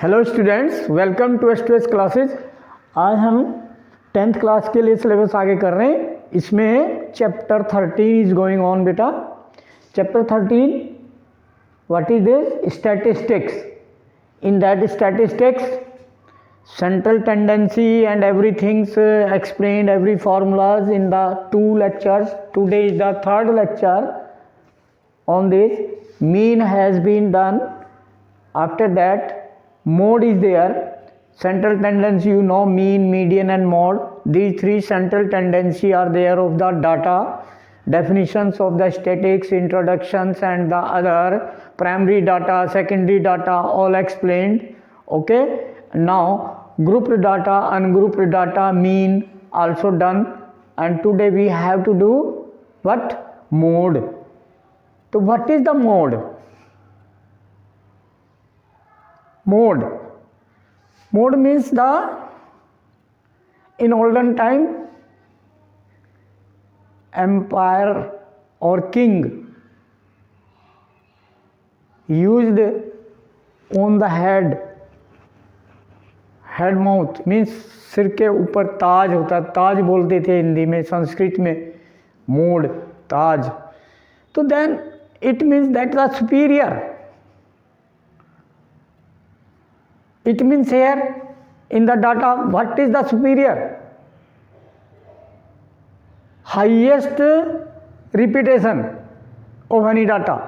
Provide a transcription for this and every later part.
Hello students, welcome to S classes. आज हम 10th class के लिए सिलेबस आगे कर रहे हैं। इसमें चैप्टर 13 इज गोइंग ऑन बेटा। Chapter 13 what is this? Statistics. In that statistics central tendency and everything's explained, every formulas in the 2 lectures. Today is the 3rd lecture on this. Mean has been done. After that mode is there. Central tendency, you know, mean, median and mode. These three central tendency are there of the data. Definitions of the statics, introductions and the other primary data, secondary data, all explained. Okay, now grouped data, ungrouped data, mean also done, and today we have to do what? Mode. So what is the mode? Mode means the, in olden time, empire or king used on the head mouth means सिर के ऊपर ताज होता, ताज बोलते थे हिंदी में, संस्कृत में mode, ताज। तो then it means that the superior, it means here in the data what is the superior? Highest repetition of any data.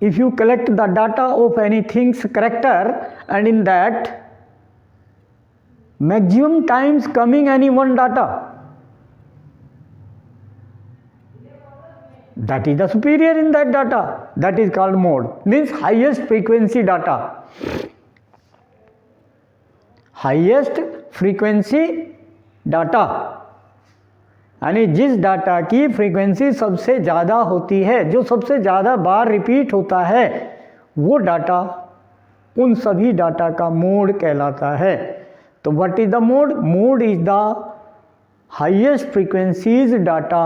If you collect the data of anything's character and in that maximum times coming any one data, that is the superior in that data, that is called mode, means highest frequency data. Highest frequency data यानी जिस data की frequency सबसे ज़्यादा होती है, जो सबसे ज़्यादा बार रिपीट होता है, वो डाटा उन सभी डाटा का मोड कहलाता है. तो what is the mode? Mode is the highest frequencies data,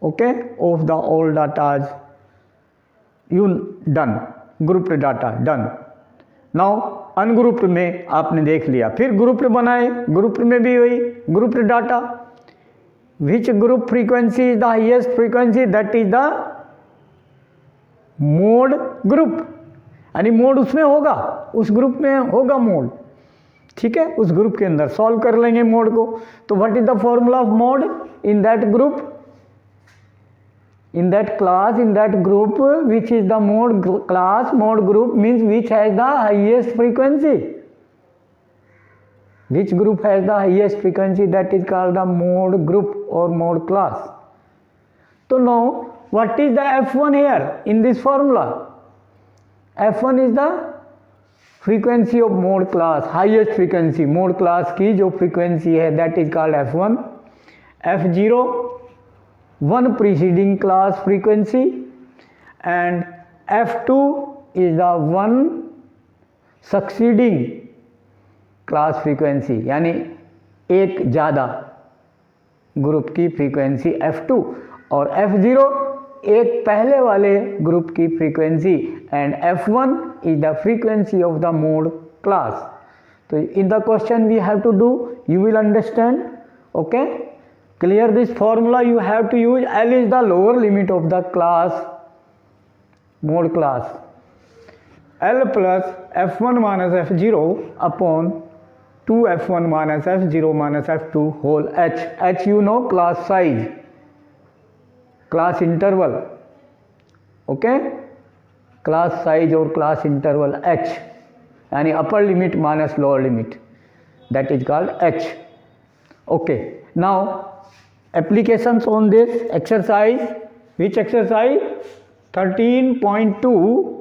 okay, of the all datas. You done. Grouped data done. Now ungrouped में आपने देख लिया, फिर ग्रुप्ड बनाए. ग्रुप्ड में भी वही grouped data. Which group frequency is the highest frequency? That is the mode group. यानी मोड उसमें होगा, उस ग्रुप में होगा मोड. ठीक है, उस ग्रुप के अंदर सॉल्व कर लेंगे मोड को. तो what is the formula of mode in that group, in that class, in that group which is the mode class. Mode group means which has the highest frequency. Which group has the highest frequency? That is called the mode group or mode class. So now what is the F1 here in this formula? F1 is the frequency of mode class, highest frequency. mode class की जो frequency है that is called F1. F0 one preceding class frequency and F2 is the one succeeding class frequency, यानी एक ज़्यादा group की frequency F2 और F0 एक पहले वाले ग्रुप की frequency and F1 is the frequency of the mode class. तो in the question we have to do, you will understand. Okay, clear this formula you have to use. L is the lower limit of the class, mode class. L plus F1 minus F0 upon 2F1 minus F0 minus F2 whole H. H you know, class size, class interval. Okay, class size और class interval H, यानी upper limit minus lower limit, that is called H. Okay, now applications on this exercise. Which exercise? 13.2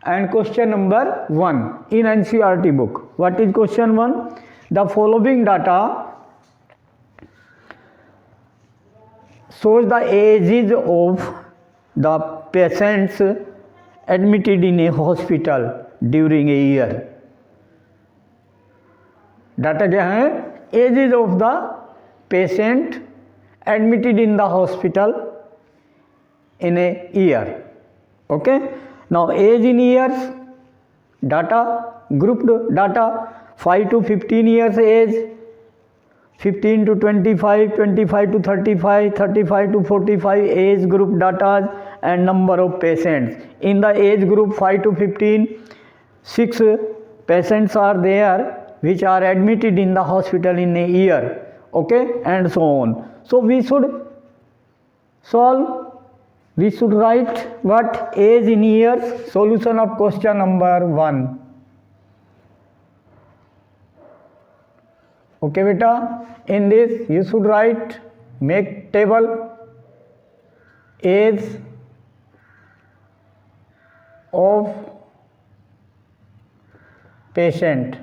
and question number 1 in NCERT book. What is question 1? The following data shows the ages of the patients admitted in a hospital during a year. Data क्या है? Ages of the patient admitted in the hospital in a year. Okay. Now age in years, data, grouped data, 5 to 15 years age, 15 to 25, 25 to 35, 35 to 45 age group data, and number of patients. In the age group 5 to 15, 6 patients are there which are admitted in the hospital in a year, okay, and so on. So we should solve, we should write what? Age in years. Solution of question number 1. Okay beta, in this you should write, make table, age of patient,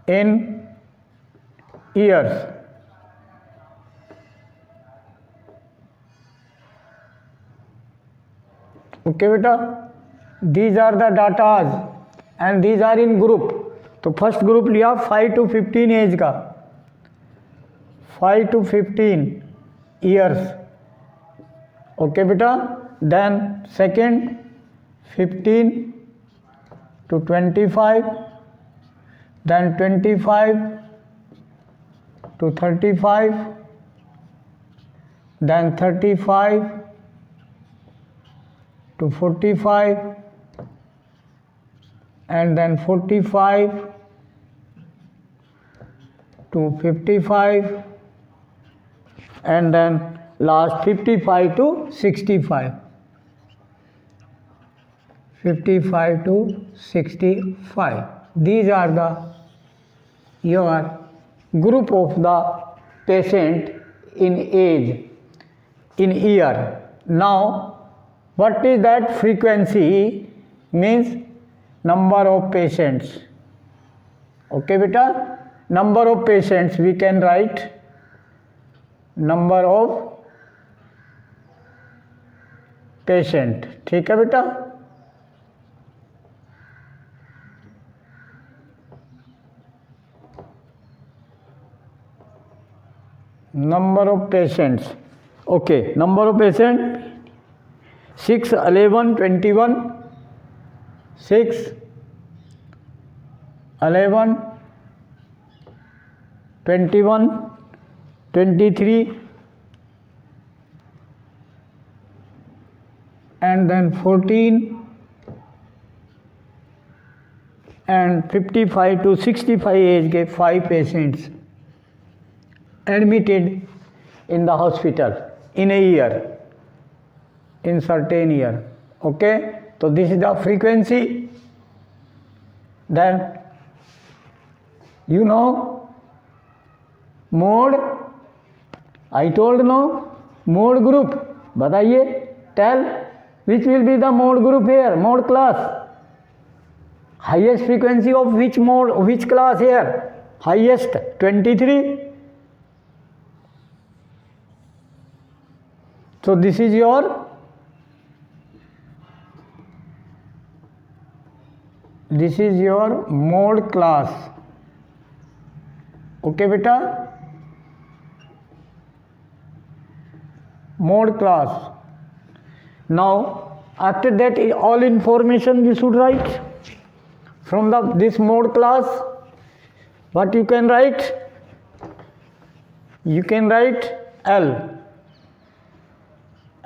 in years. Okay beta, these are the datas and these are in group. तो first group लिया 5 to 15 age का, 5 to 15 years, okay बेटा. Then second 15 to 25, then 25 to 35, then 35 to 45, and then 45 to 55, and then last 55 to 65. 55 to 65. These are the your group of the patient in age, in year. Now, what is that frequency? Means number of patients. Okay, beta. Number of patients we can write number of patient. ठीक है बेटा. Number of patients. Okay, number of patients 6, 11, 21, 6, 11, 21, 23, and then 14, and 55 to 65 age के 5 patients admitted in the hospital in a year, in certain year. Okay, so this is the frequency. Then you know mode, I told no, mode group. बताइए, tell which will be the mode group here, mode class. Highest frequency of which mode, which class here? Highest 23. So this is your mode class. Okay beta, mode class. Now after that all information you should write from this mode class. What you can write? You can write L.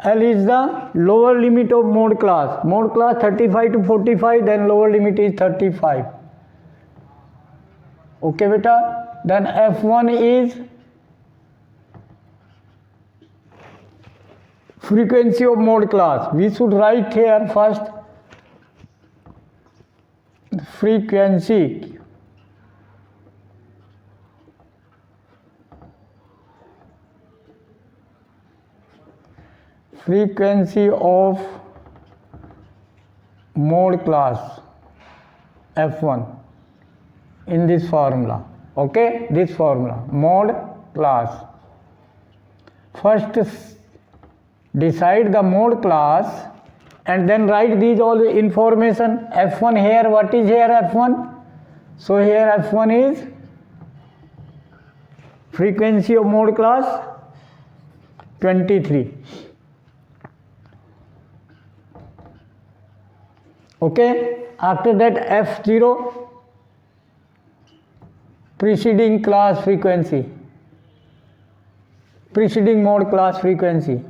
L is the lower limit of mode class. Mode class 35 to 45, then lower limit is 35. Okay beta. Then F1 is frequency of mode class. We should write here first frequency. Frequency of mode class F1 in this formula. Okay, this formula, mode class. First decide the mode class and then write these all the information. F1 here, what is here F1? So here F1 is frequency of mode class 23. Okay, after that F0, preceding class frequency, preceding mode class frequency.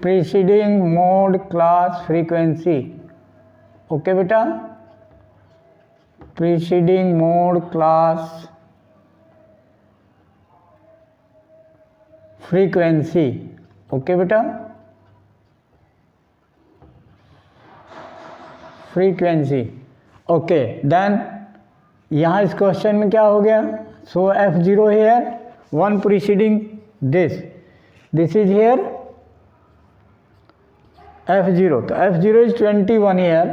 Preceding mode class frequency. Okay बेटा, preceding mode class frequency. Okay बेटा, frequency. Okay, then यहाँ इस question में क्या हो गया? So F0 here, one preceding this is here F0. तो F0 is 21 here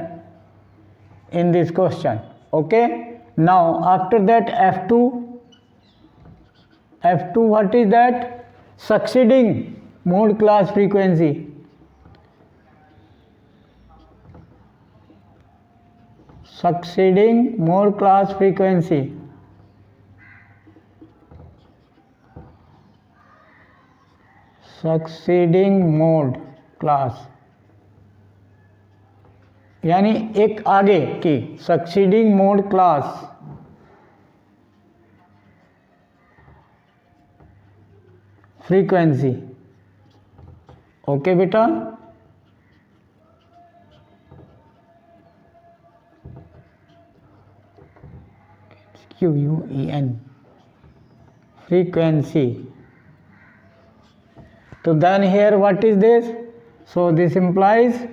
in this question. Okay, now after that F2, what is that? Succeeding mode class frequency. Succeeding mode class frequency. Succeeding mode class यानी एक आगे की succeeding mode class frequency. Okay बेटा, QUEN frequency. So then here what is this? So this implies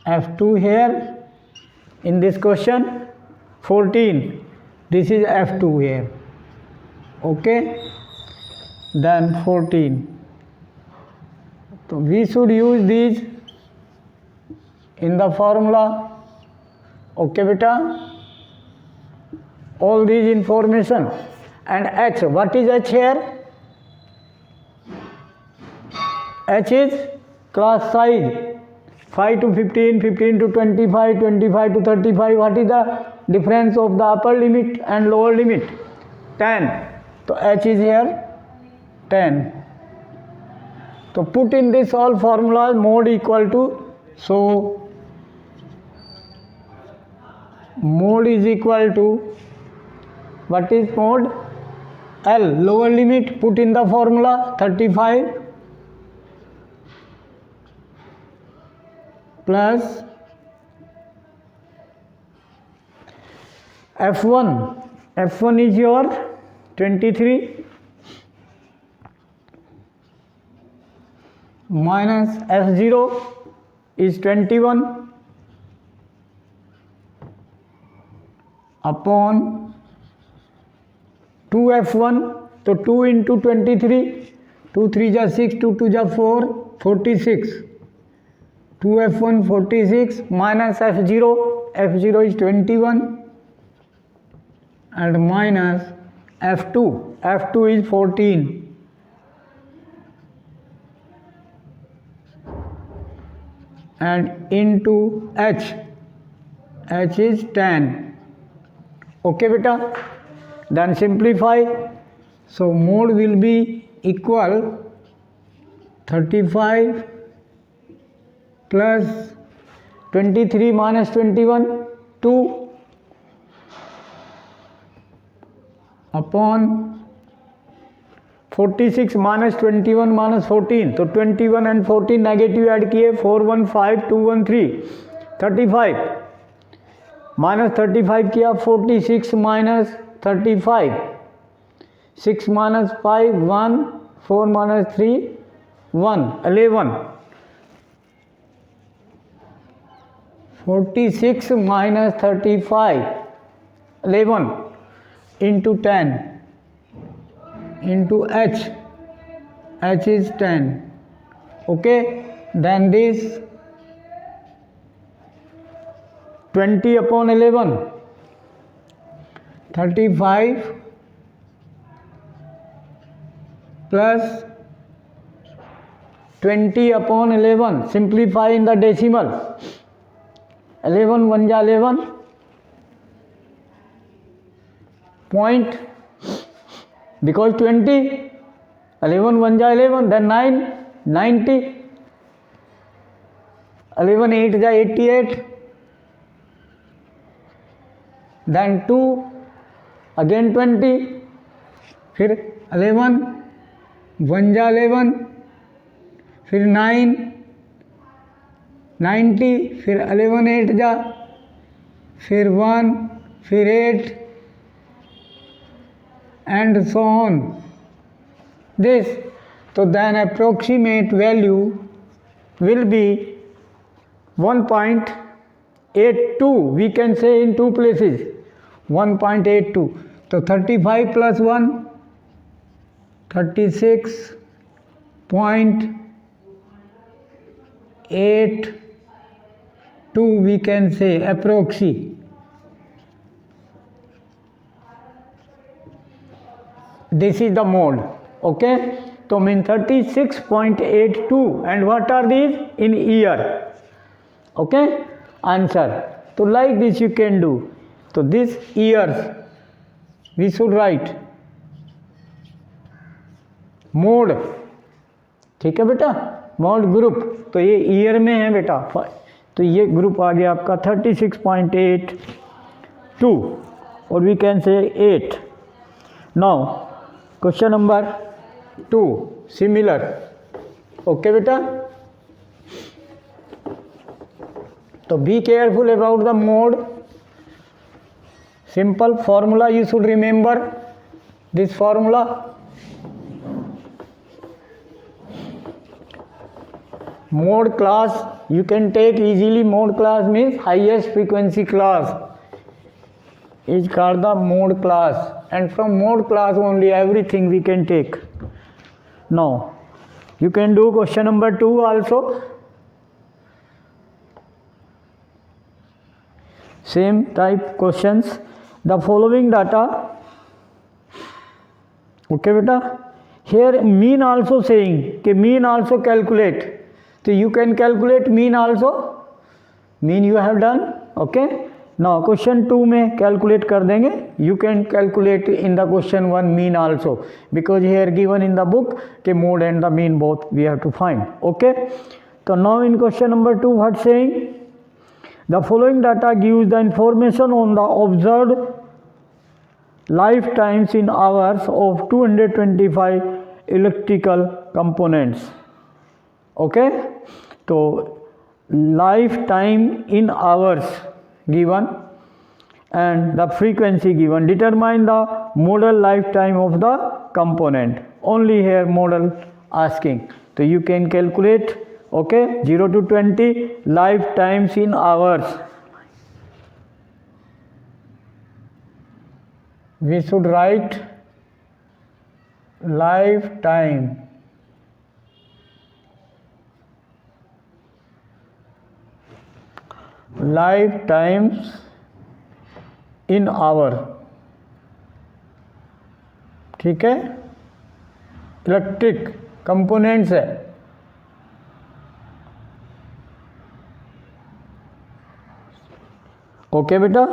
F2 here in this question 14. This is F2 here. Okay, then 14. So we should use these in the formula. Okay beta, all these information. And H, what is H here? H is class size, 5 to 15, 15 to 25, 25 to 35. What is the difference of the upper limit and lower limit? 10. So H is here 10. So put in this all formulas, mode equal to, so mode is equal to, what is mode? L, lower limit, put in the formula 35 plus F1. F1 is your 23 minus F0 is 21 upon 2F1. तो 2 into 23, 2 3 जा 6, 2 2 जा 4, 46. 2F1 46 minus F0, F0 is 21 and minus F2, F2 is 14 and into H, H is 10. Okay beta, then simplify. So mode will be equal 35 plus 23 minus 21, 2 upon 46 minus 21 minus 14. तो 21 and 14 negative add किए, 4 1 5 2 1 3, 35 minus 35 किया, 46 minus 35, 6 minus 5 1, 4 minus 3 1, 11. 46 minus 35, 11 into 10 into H, H is 10. Okay, then this 20 upon 11, 35 plus 20/11, simplify in the decimal. 11 1 जा 11 point, because 20, 11 1 जा 11, then 9 90, 11 8 जा 88, then 2 again 20, फिर 11 1 जा 11, फिर 9 90, फिर 11 8 जा, फिर 1, फिर 8 and so on. This, so then approximate value will be 1.82. We can say in two places 1.82. So 35 plus 1, 36.82 we can say approxi. This is the mode. Okay, so mean 36.82, and what are these in year? Okay, answer. So like this you can do. So this years we should write mode. ठीक है बेटा, mode group. तो ये year में है बेटा, तो ये ग्रुप आ गया आपका 36.82 और we can say 8. Now question number 2 similar. Okay बेटा, तो be careful about the mode. Simple formula you should remember this formula. Mode class you can take easily. Mode class means highest frequency class is called the mode class, and from mode class only everything we can take. Now you can do question number 2 also. Same type questions. The following data. Okay beta, here mean also saying कि mean also calculate. So you can calculate mean also. Mean you have done. Okay, now question 2 में calculate कर देंगे. You can calculate in the question 1 mean also, because here given in the book के mode and the mean both we have to find. Okay, so now in question number 2 what saying? The following data gives the information on the observed lifetimes in hours of 225 electrical components. Okay, so lifetime in hours given and the frequency given. Determine the modal lifetime of the component. Only here modal asking, so you can calculate. Okay, 0 to 20 lifetimes in hours. We should write lifetime. Lifetimes in hour. ठीक है, electric components है. Okay बेटा,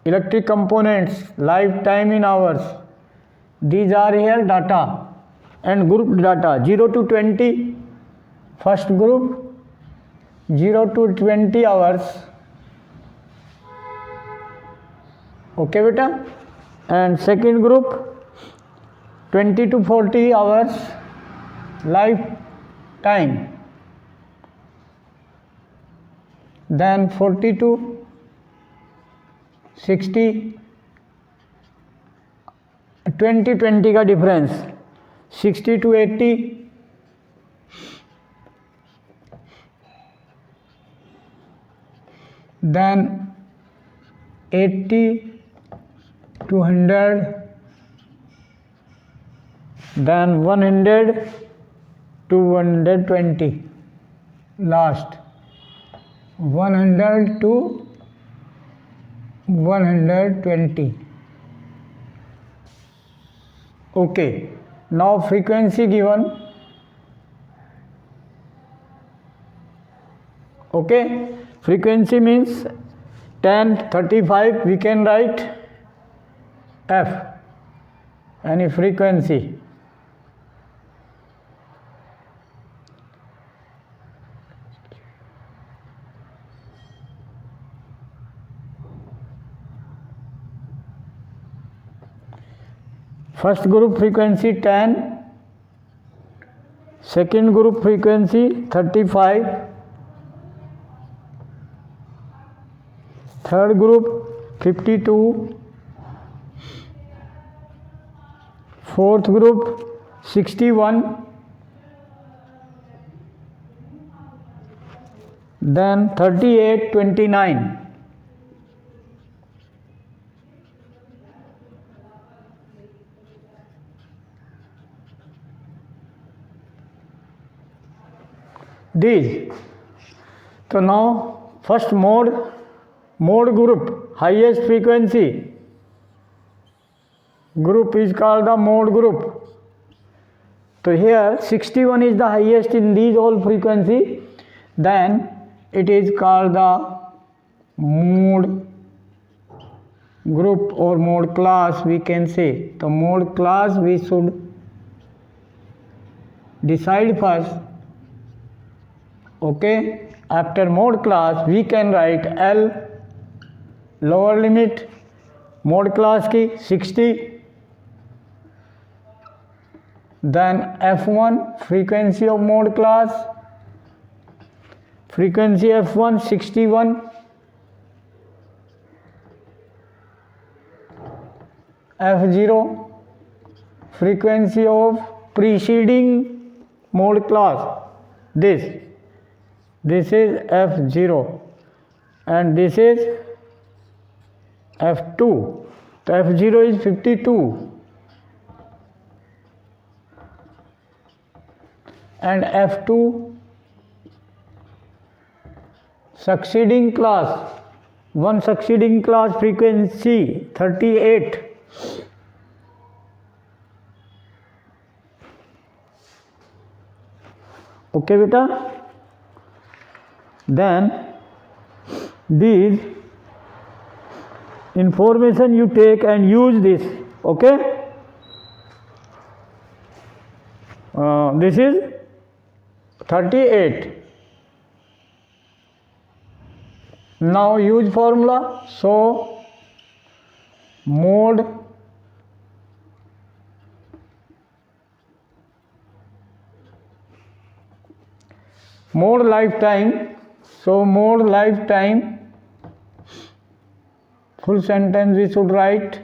electric components life time in hours. These are here data and group data 0 to 20 first group, 0 to 20 hours. Okay बेटा, and second group 20 to 40 hours life time, then 40 to 60, 20 का difference, 60 to 80, then 80 to 100, then 100 to 120, last 100 to 120. Okay, now frequency given Okay, frequency means 10, 35, we can write f, any frequency. First group frequency 10, second group frequency 35, third group 52, fourth group 61, then 38, 29. These. So now first mode group, highest frequency group is called the mode group. So here 61 is the highest in these all frequency, then it is called the mode group or mode class, we can say. The mode class we should decide first. Okay, after mode class we can write L, lower limit mode class की 60, then F1 frequency of mode class, frequency F1 61, F0 frequency of preceding mode class, this is F0 and this is F2. So F0 is 52 and F2 succeeding class, one succeeding class frequency 38. Okay beta, then these information you take and use this. Okay, this is 38. Now use formula. So mode lifetime. So mode lifetime, full sentence we should write.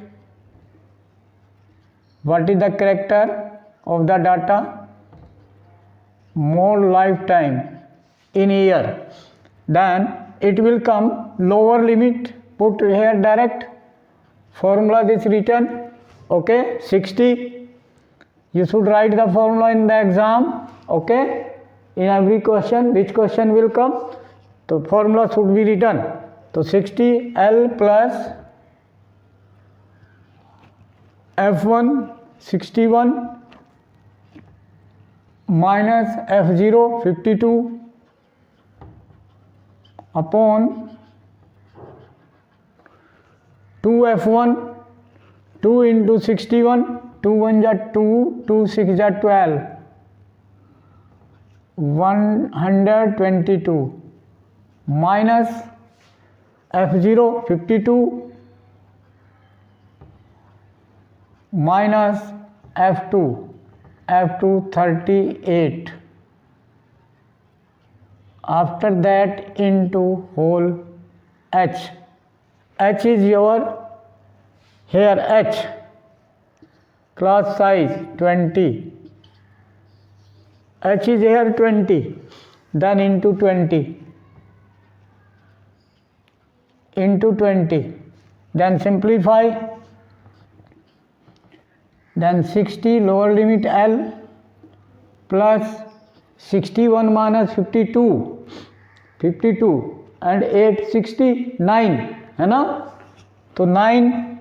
What is the character of the data? Mode lifetime in year. Then it will come lower limit, put here direct, formula this written. Okay, 60. You should write the formula in the exam. Okay, in every question, which question will come, the formula should be written. So 60 L plus F1 61 minus F0 52 upon 2F1, 2 into 61, 2 1 are 2, 2 6 are 12, 122 minus F0 52 minus F2 38. After that into whole H. H is your here H, class size 20. H is here 20, then into 20, then simplify, then 60 lower limit L plus 61 minus 52 and 8 69 है ना, तो 9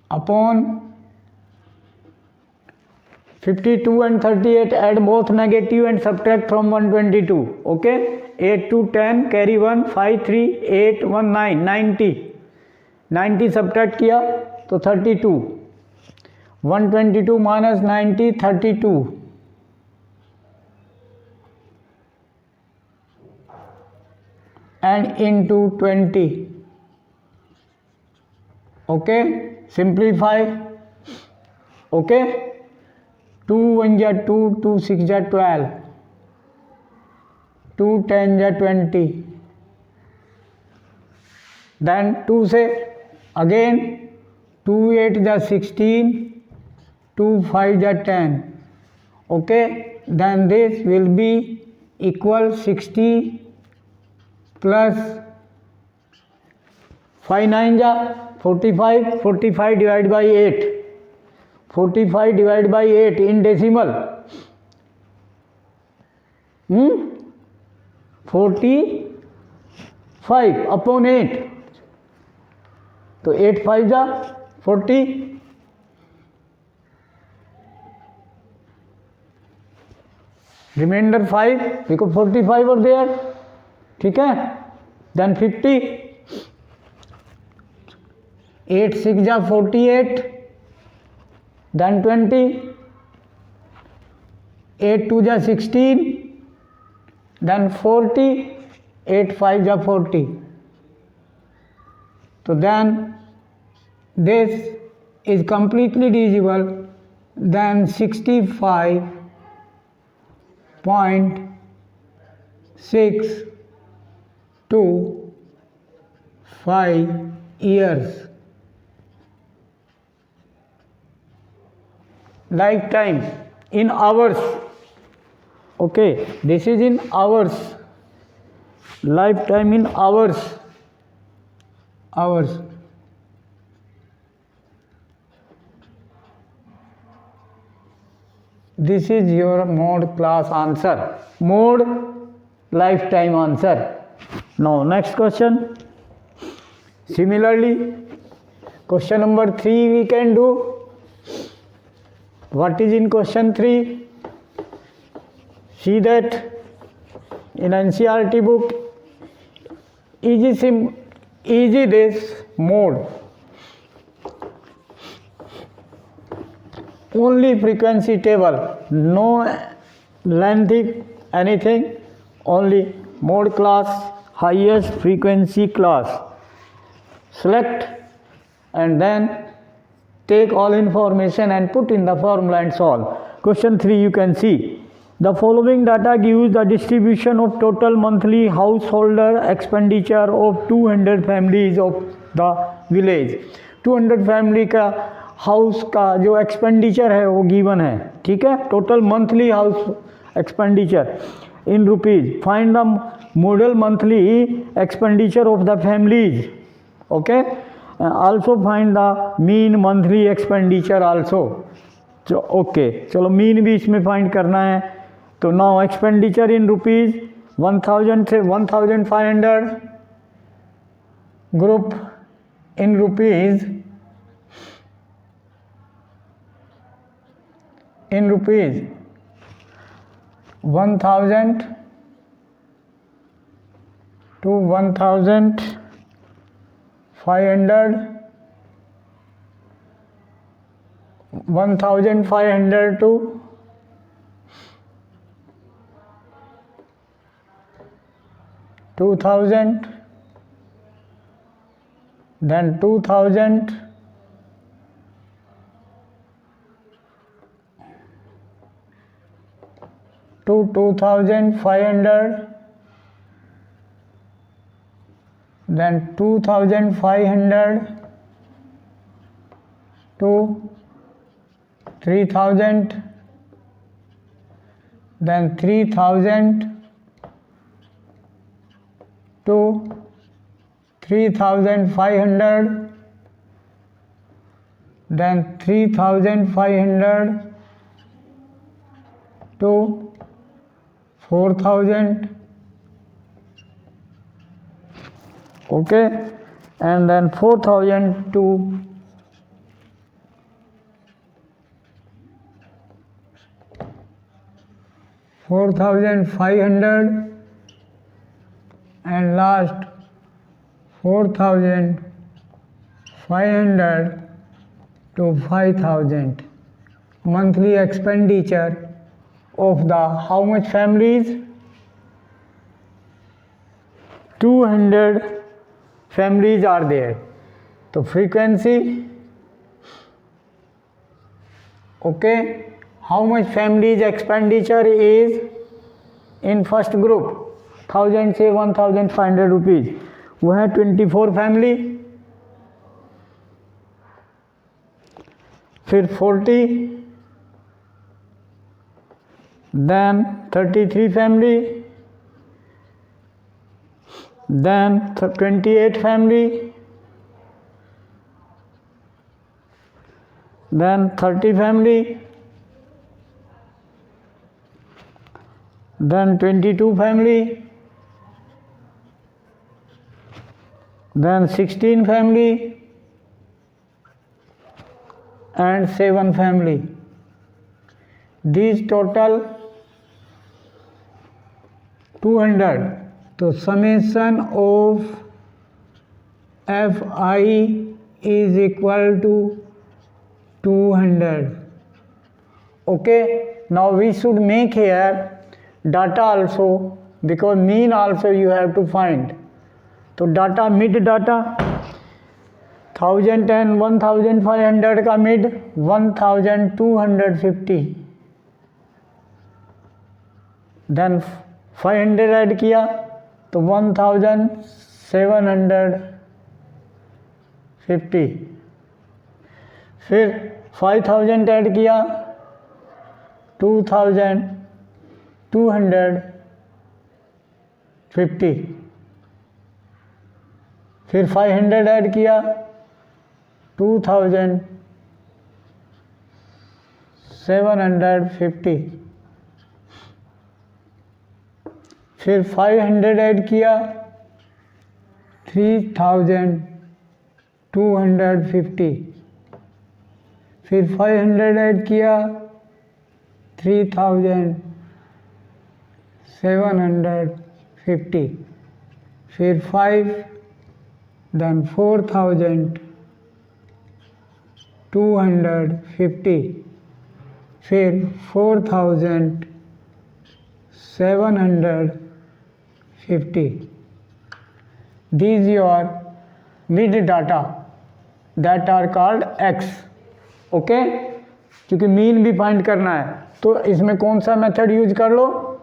upon 52 and 38, add both negative and subtract from 122. Okay, 8 to 10 carry 1, 5 3 8 1 9 90 subtract किया तो 32. 122 minus 90 32 and into 20. Okay, simplify. Okay, 2 1 जा 2, 2 6 जा 12, 2 10 जा 20. Then 2 से again 2 8 जा 16, 2 5 जा 10. Okay, then this will be equal 60 plus 5 9 जा 45, 45 divided by 8, 45 divided by 8 in decimal. 45 upon 8, तो 8 5 जा 40, remainder 5 because 45 were there. ठीक है, then 50, 8 6 जा 48, then 20, 8 2 जा 16, then 40, 8 5 जा 40. So then this is completely divisible, then 65.6 to 5 years. Lifetime in hours. Okay, this is in hours. Lifetime in hours. Hours. This is your mode class answer. Mode lifetime answer. Now next question. Similarly, question number 3 we can do. What is in question 3? See that in NCERT book, easy this mode. Only frequency table, no lengthy anything, only mode class, highest frequency class. Select and then take all information and put in the formula and solve. Question 3 you can see. The following data gives the distribution of total monthly householder expenditure of 200 families of the village. 200 family का house का जो expenditure है वो given है. ठीक है, total monthly house expenditure in rupees. Find the model monthly expenditure of the families. Okay, also find the mean monthly expenditure also. Okay, चलो mean भी इसमें फाइंड करना है. तो नाउ एक्सपेंडिचर इन रुपीज 1000 से 1500, group in rupees 1000 to 1500, 1500 to 2000, then 2000 to 2500, then 2500 to 3000, then 3000 to 3500, then 3500 to 4000. Okay, and then 4000 to 4,500 and last 4,500 to 5,000. Monthly expenditure of the how much families? 200 families are there. So frequency, okay, how much families expenditure is in first group? 1000 से 1500 rupees, वो है 24 family, फिर 40, then 33 family, then 28 family, then 30 family, then 22 family, then 16 family and 7 family. These total 200. So summation of Fi is equal to 200. Okay, now we should make here data also, because mean also you have to find. तो data, mid data 1000 and 1500 का mid 1250, then 500 add किया तो 1750, फिर 5000 add किया 2250, फिर 500 add किया 2750, फिर 500 add किया 3250, फिर 500 ऐड किया 3750, फिर 5, then 4250, फिर 4750. These your mid data that are called X. Okay, क्योंकि मीन भी फाइंड करना है तो इसमें कौन सा मेथड यूज कर लो?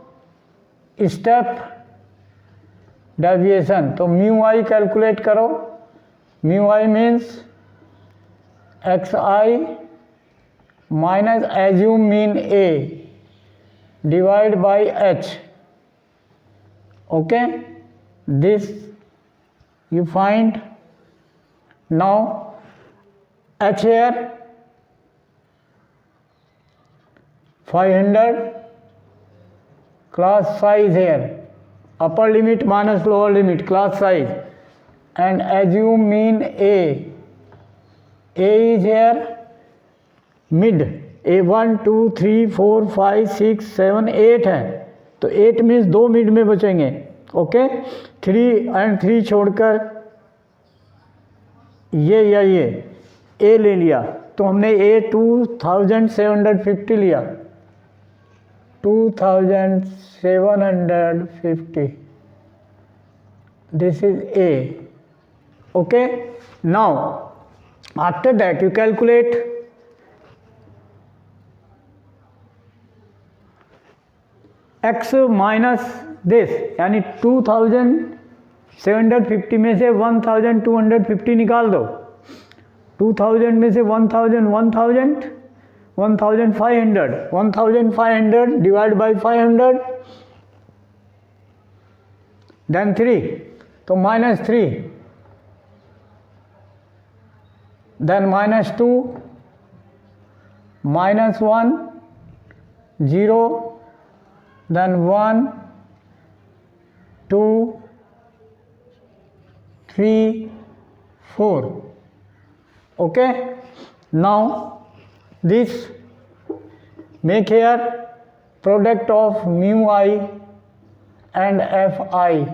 Step deviation. तो म्यू आई कैलकुलेट करो. Mu I means X I minus assume mean A divide by H. Okay, this you find. Now H here 500, class size here, upper limit minus lower limit, class size, and assume mean A. A is here mid, A 1 2 3 4 5 6 7 8 है, तो 8 means 2 mid में बचेंगे. Okay, 3 and 3 छोड़कर ये या ये ए ले लिया तो हमने ए 2750 लिया. 2750, this is A. Okay, now after that you calculate x minus this, यानी 2750 में से 1250 निकाल दो. 2000 में से 1000 1500 1500 डिवाइड बाई 500, देन 3, तो -3, then -2, -1 0, then 1 2 3 4. Okay, now this make here product of mu I and Fi,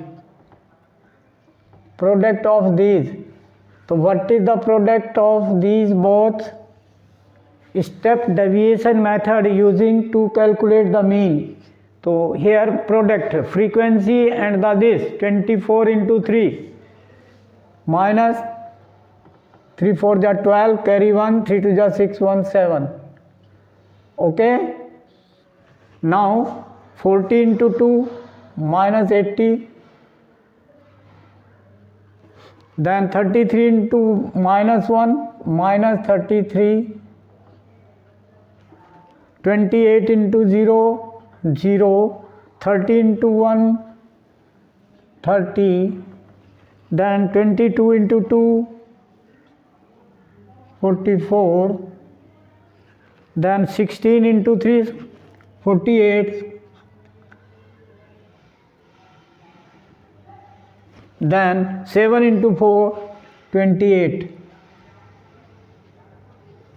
product of these. So what is the product of these both? Step deviation method using to calculate the mean. So here product frequency and the this 24 into 3 minus 3 4 ja 12, carry 1, 3 2 ja 6, 1 7. Okay. Now 40 into 2 minus 80, then 33 into minus 1 minus 33, 28 into 0 0, 30 into 1 30, then 22 into 2 44, then 16 into 3 48, then 7 into 4 28.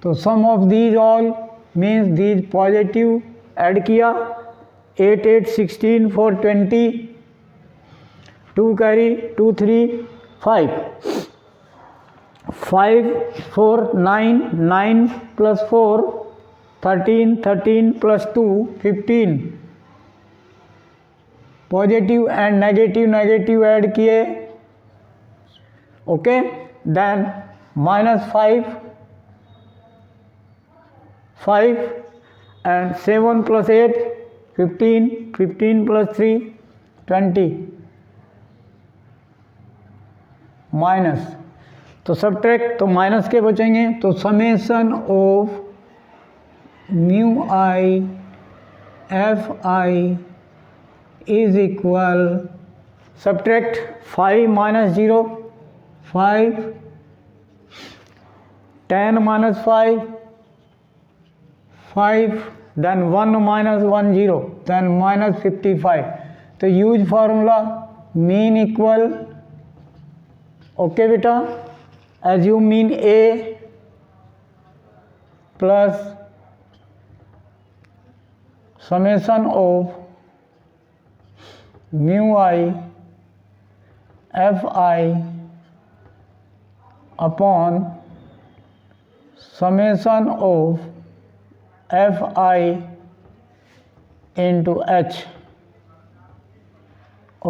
So sum of these all means these positive add किया 8 8 16 4 20, 2 carry 2 3 5, 5 4 9, 9 plus 4 13, 13 plus 2 15, positive and negative add किए. Okay, then minus 5 and 7 plus 8 15, 15 plus 3 20 minus. तो subtract, तो minus के बचेंगे. तो summation of mu I F I is equal, subtract 5 minus 0 5, 10 minus 5 5, then 1 minus 1 0, then minus 55. तो use formula mean equal. Okay बेटा, assume mean A plus summation of mu I Fi upon summation of Fi into H.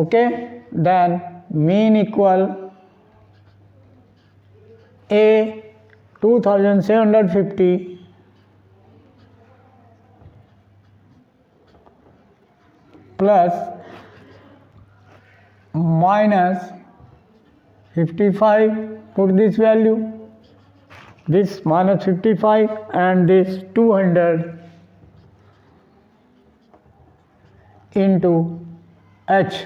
Okay, then mean equal A 2750 plus minus 55, put this value, this minus 55 and this 200 into H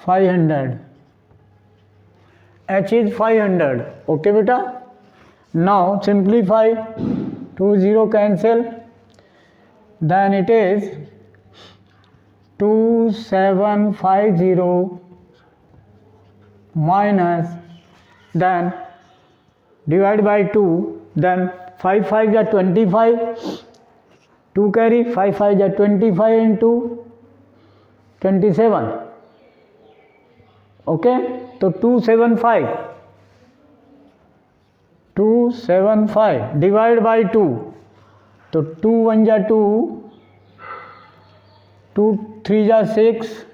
500. H is 500. Okay beta. Now simplify, 2 0 cancel, then it is 2750 minus, then divide by 2, then 5 5 is 25, 2 carry 5 5 is 25 into 27. Okay, so 275 divide by 2, तो 2 1 जा 2, 2 3 जा 6,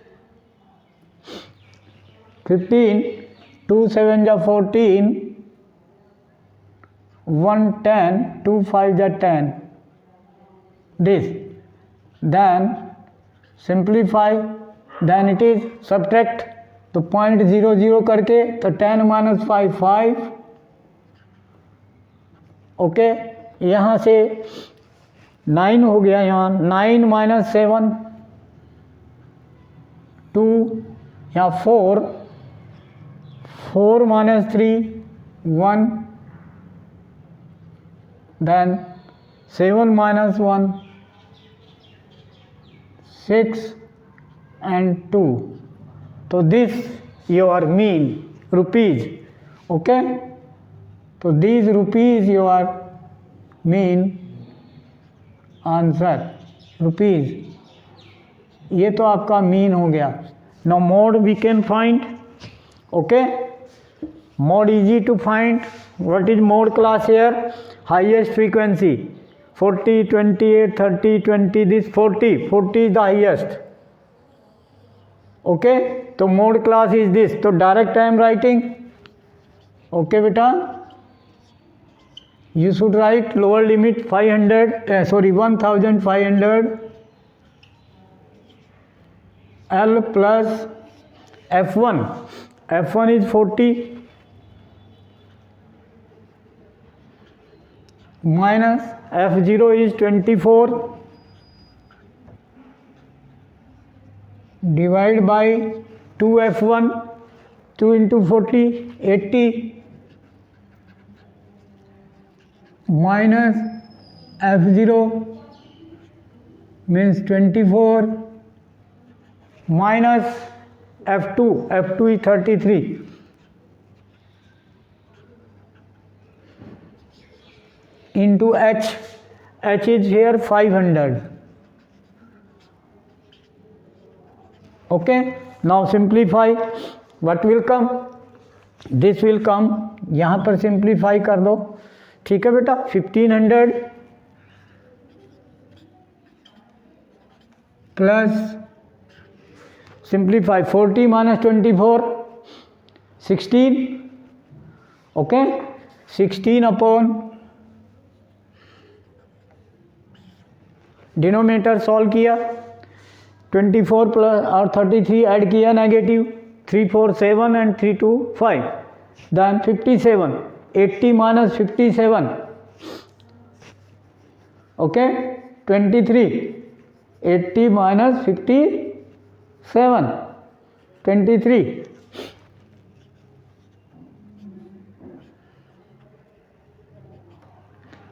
15, 2 7 जा 14, 1 10, 2 5 जा 10. This, then simplify, then it is subtract, तो 0.00 करके, तो 10 minus 5 5. Okay, यहाँ से 9 हो गया, यहाँ 9 minus 7 2, यहाँ 4 minus 3 1, then 7 minus 1 6 and 2. So this your mean rupees. Okay, so these rupees your mean answer. Rupees. ये तो आपका मीन हो गया। Now mode we can find, okay, mode easy to find. What is mode class here? Highest frequency 40, 28, 30, 20, this 40 is the highest, okay. तो mode class is this, तो direct I am writing, okay बेटा। You should write lower limit 1500 L plus F1. F1 is 40 minus F0 is 24 divide by 2F1, 2 into 40, 80 minus F0 means 24 minus F2 is 33 into H is here 500, okay. Now simplify, what will come? This will come, यहाँ पर simplify कर दो, ठीक है बेटा। 1500 plus simplify 40 minus 24 16, okay. 16 upon denominator solve किया, 24 plus और 33 add किया negative, 3 4 7 and 3 2 5, then 57, 80 minus 57, okay, 23, 80 minus 57, 23,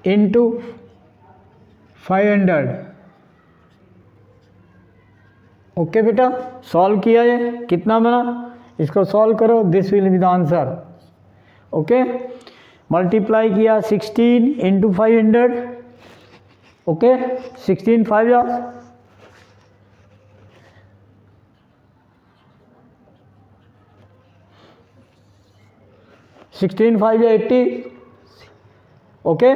into 500, okay बेटा। सॉल्व किया, ये कितना बना, इसको सॉल्व करो, this will be the answer, okay. Multiply किया 16 इंटू 500, ओके, 16 5 जा 16 5 जा 80, okay,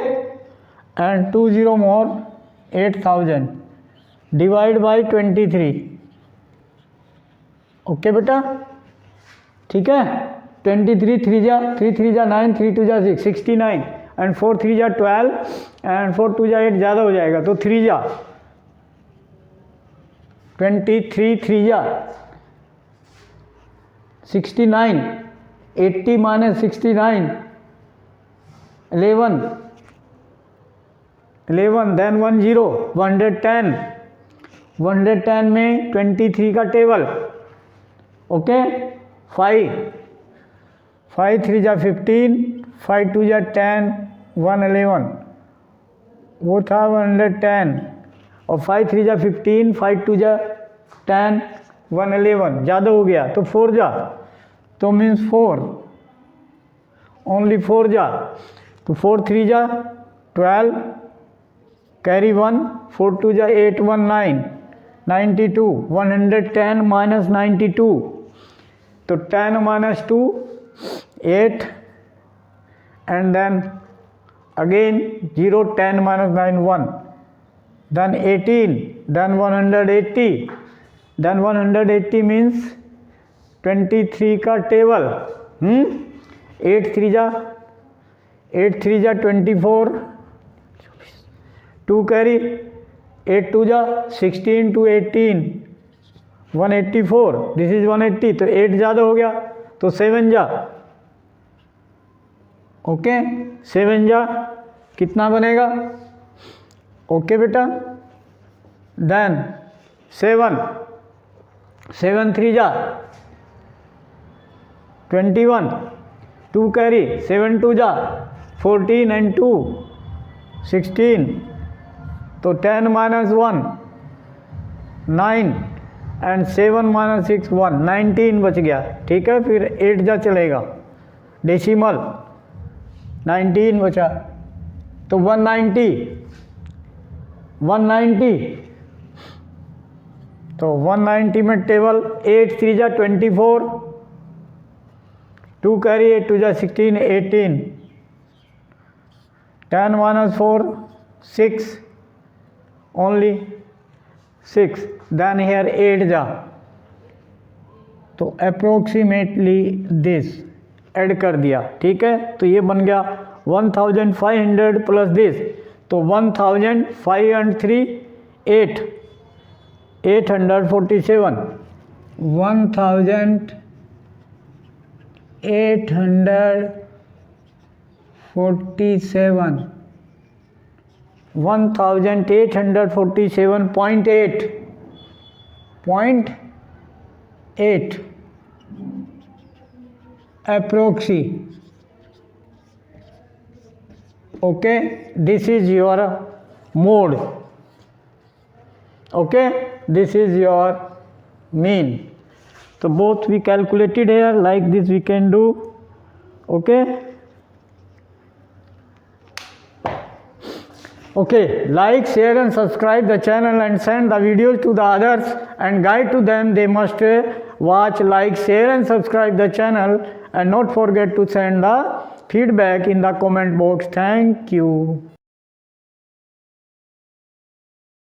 and 2 0 more 8000 divide by 23, okay बेटा, ठीक है। 23 3 जा 3 3 जा 9, 3 2 जा 6, 69 एंड 4 3 जा 12 एंड 4 2 जा 8, ज़्यादा हो जाएगा तो 3 जा 23, 3 जा 69, 80 माइनस 69 11, देन 1 0 110, 110 में 23 का टेबल, ओके। 5 3 जा 15, 5 2 जा 10, 1 11, वो था 110, और 5 3 जा 15, 5 2 जा 10, 1 11, ज़्यादा हो गया तो 4 जा, तो मीन्स 4, ओनली 4 जा, तो 4 3 जा 12, कैरी 1, 4 2 जा 8 1 9, 92, 110 माइनस 92, तो 10 minus 2 8, and then again 0 10 minus 9 1, then 18, then 180, then 180 means 23 का टेबल, 8 3 जा 24, 2 कैरी 8 2 जा 16 to 18, 184, दिस इज 180, तो 8 ज़्यादा हो गया तो 7 जा, ओके, 7 जा कितना बनेगा, ओके बेटा। देन 7 3 जा 21, 2 कैरी 7 2 जा 14 एंड 2 16, तो 10 माइनस 1 9 एंड 7 माइनस 6 1, 19 बच गया, ठीक है। फिर 8 जा चलेगा, डेसिमल 19 बचा, तो 190 तो 190 में टेबल 8 3 जा 24, 2 कैरी 8 2 जा 16 18, 10 minus 4 6, only 6, then here 8 जा, तो अप्रोक्सीमेटली दिस ऐड कर दिया, ठीक है। तो ये बन गया 1500 प्लस दिस, तो 1500 and 3 8, 847, 1847, 1847.8 approxi. Okay, this is your mode. Okay, this is your mean. So both we calculated here, like this we can do. Okay. Okay, like, share and subscribe the channel and send the videos to the others and guide to them. They must watch, like, share and subscribe the channel and not forget to send the feedback in the comment box. Thank you.